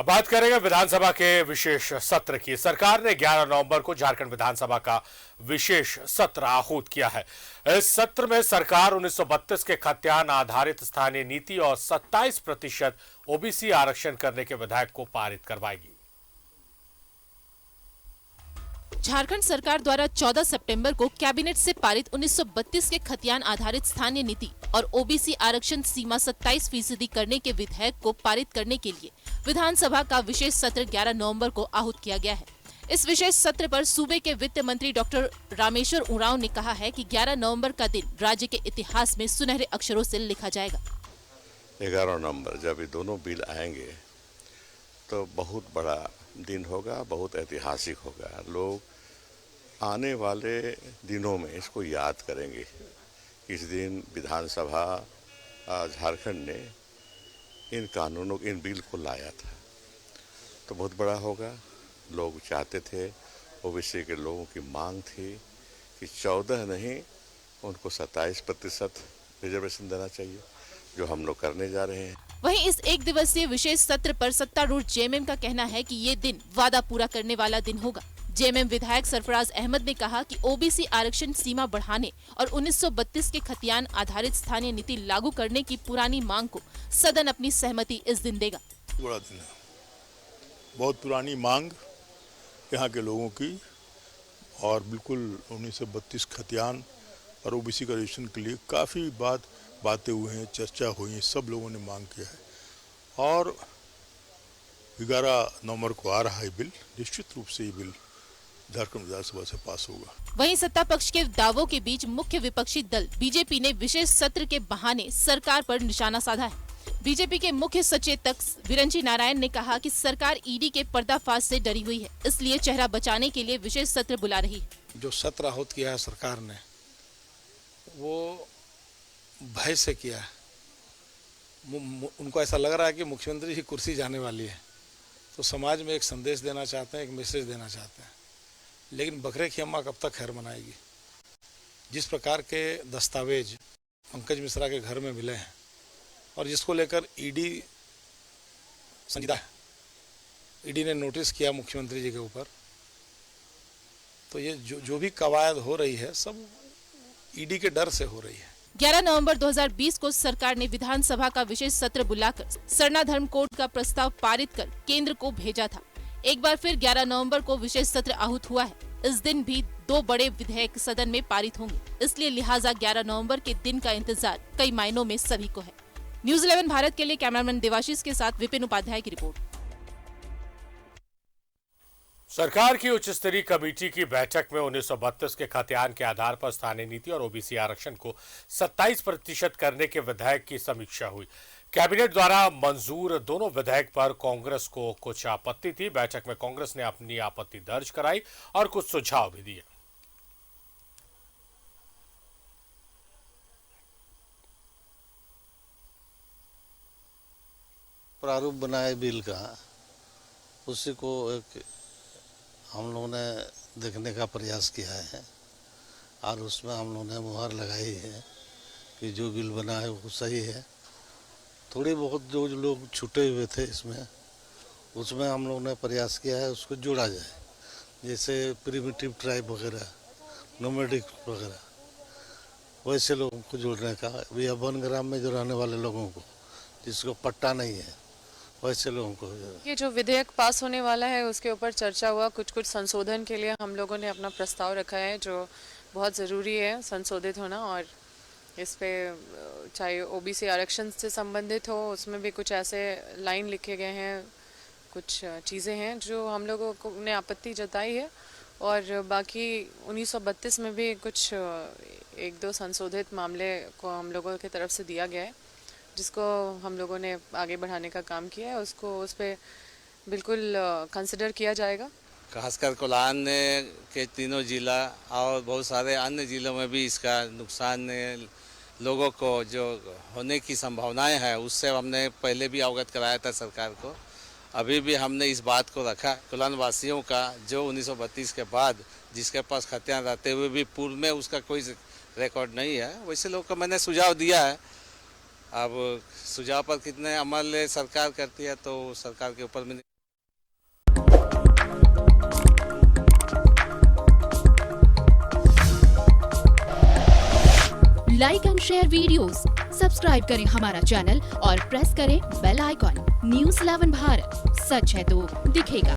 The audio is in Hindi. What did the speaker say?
अब बात करेंगे विधानसभा के विशेष सत्र की। सरकार ने 11 नवंबर को झारखंड विधानसभा का विशेष सत्र आहूत किया है। इस सत्र में सरकार 1932 के खतियान आधारित स्थानीय नीति और 27% ओबीसी आरक्षण करने के विधेयक को पारित करवाएगी। झारखंड सरकार द्वारा 14 सितंबर को कैबिनेट से पारित 1932 के खतियान आधारित स्थानीय नीति और ओबीसी आरक्षण सीमा 27% करने के विधेयक को पारित करने के लिए विधानसभा का विशेष सत्र 11 नवंबर को आहूत किया गया है। इस विशेष सत्र पर सूबे के वित्त मंत्री डॉक्टर रामेश्वर उरांव ने कहा है कि 11 नवंबर का दिन राज्य के इतिहास में सुनहरे अक्षरों से लिखा जाएगा। 11 नवंबर जब ये दोनों बिल आएंगे तो बहुत बड़ा दिन होगा, बहुत ऐतिहासिक होगा। लोग आने वाले दिनों में इसको याद करेंगे। इस दिन विधानसभा झारखंड ने इन कानूनों, इन बिल को लाया था, तो बहुत बड़ा होगा। लोग चाहते थे, ओबीसी के लोगों की मांग थी कि 14 नहीं, उनको 27% रिजर्वेशन देना चाहिए, जो हम लोग करने जा रहे हैं। वहीं इस एक दिवसीय विशेष सत्र पर सत्तारूढ़ जेएमएम का कहना है कि ये दिन वादा पूरा करने वाला दिन होगा। जेएमएम विधायक सरफराज अहमद ने कहा कि ओबीसी आरक्षण सीमा बढ़ाने और 1932 के खतियान आधारित स्थानीय नीति लागू करने की पुरानी मांग को सदन अपनी सहमति इस दिन देगा। बड़ा दिन है, बहुत पुरानी मांग यहाँ के लोगों की, और बिल्कुल 1932 खतियान और ओबीसी का रिजर्वेशन के लिए काफ़ी बातें हुई हैं, चर्चा हुई है, सब लोगों ने मांग किया है। और 11 नवंबर को आ रहा है बिल, निश्चित रूप से ये बिल झारखंड विधानसभा से पास होगा। वहीं सत्ता पक्ष के दावों के बीच मुख्य विपक्षी दल बीजेपी ने विशेष सत्र के बहाने सरकार पर निशाना साधा है। बीजेपी के मुख्य सचेतक विरंची नारायण ने कहा कि सरकार ईडी के पर्दाफाश से डरी हुई है, इसलिए चेहरा बचाने के लिए विशेष सत्र बुला रही है। जो सत्र आहूत किया है सरकार ने, वो भय से किया है। उनको ऐसा लग रहा है कि मुख्यमंत्री की कुर्सी जाने वाली है, तो समाज में एक संदेश देना चाहते हैं, एक मैसेज देना चाहते हैं। लेकिन बकरे की अम्मा कब तक खैर मनाएगी? जिस प्रकार के दस्तावेज पंकज मिश्रा के घर में मिले हैं और जिसको लेकर ईडी संजीदा है, ईडी ने नोटिस किया मुख्यमंत्री जी के ऊपर, तो ये जो भी कवायद हो रही है सब ईडी के डर से हो रही है। 11 नवंबर 2020 को सरकार ने विधानसभा का विशेष सत्र बुलाकर सरना धर्म कोड का प्रस्ताव पारित कर केंद्र को भेजा था। एक बार फिर 11 नवंबर को विशेष सत्र आहूत हुआ है। इस दिन भी 2 बड़े विधेयक सदन में पारित होंगे, इसलिए लिहाजा 11 नवंबर के दिन का इंतजार कई मायनों में सभी को है। न्यूज़ 11 भारत के लिए कैमरामैन देवाशीष के साथ विपिन उपाध्याय की रिपोर्ट। सरकार की उच्च स्तरीय कमेटी की बैठक में 1932 के खतियान के आधार पर स्थानीय नीति और ओबीसी आरक्षण को 27% करने के विधेयक की समीक्षा हुई। कैबिनेट द्वारा मंजूर दोनों विधेयक पर कांग्रेस को कुछ आपत्ति थी। बैठक में कांग्रेस ने अपनी आपत्ति दर्ज कराई और कुछ सुझाव भी दिए। प्रारूप बनाए बिल का, उसी को एक हम लोगों ने देखने का प्रयास किया है और उसमें हम लोगों ने मुहर लगाई है कि जो बिल बना है वो सही है। थोड़ी बहुत जो लोग छूटे हुए थे उसमें हम लोगों ने प्रयास किया है उसको जोड़ा जाए, जैसे प्रिमिटिव ट्राइब वगैरह, नोमैडिक वगैरह, वैसे लोगों को जोड़ने का, या वन ग्राम में जो रहने वाले लोगों को जिसको पट्टा नहीं है वैसे लोगों को। ये जो विधेयक पास होने वाला है उसके ऊपर चर्चा हुआ। कुछ संशोधन के लिए हम लोगों ने अपना प्रस्ताव रखा है जो बहुत ज़रूरी है संशोधित होना, और इस पे चाहे ओबीसी आरक्षण से संबंधित हो, उसमें भी कुछ ऐसे लाइन लिखे गए हैं, कुछ चीज़ें हैं जो हम लोगों ने आपत्ति जताई है। और बाकी 1932 में भी कुछ 1-2 संशोधित मामले को हम लोगों की तरफ से दिया गया है, जिसको हम लोगों ने आगे बढ़ाने का काम किया है। उसको उस पर बिल्कुल कंसिडर किया जाएगा। खासकर कोल्हान के तीनों जिला और बहुत सारे अन्य जिलों में भी इसका नुकसान लोगों को जो होने की संभावनाएं हैं, उससे हमने पहले भी अवगत कराया था सरकार को। अभी भी हमने इस बात को रखा, कोल्हान वासियों का जो 1932 के बाद जिसके पास खतियान रहते हुए भी पूर्व में उसका कोई रिकॉर्ड नहीं है, वैसे लोगों को मैंने सुझाव दिया है। अब सुझाव पर कितने अमल सरकार करती है तो सरकार के ऊपर में like and share videos, subscribe करें हमारा चैनल और प्रेस करें बेल आइकॉन। News 11 भारत, सच है तो दिखेगा।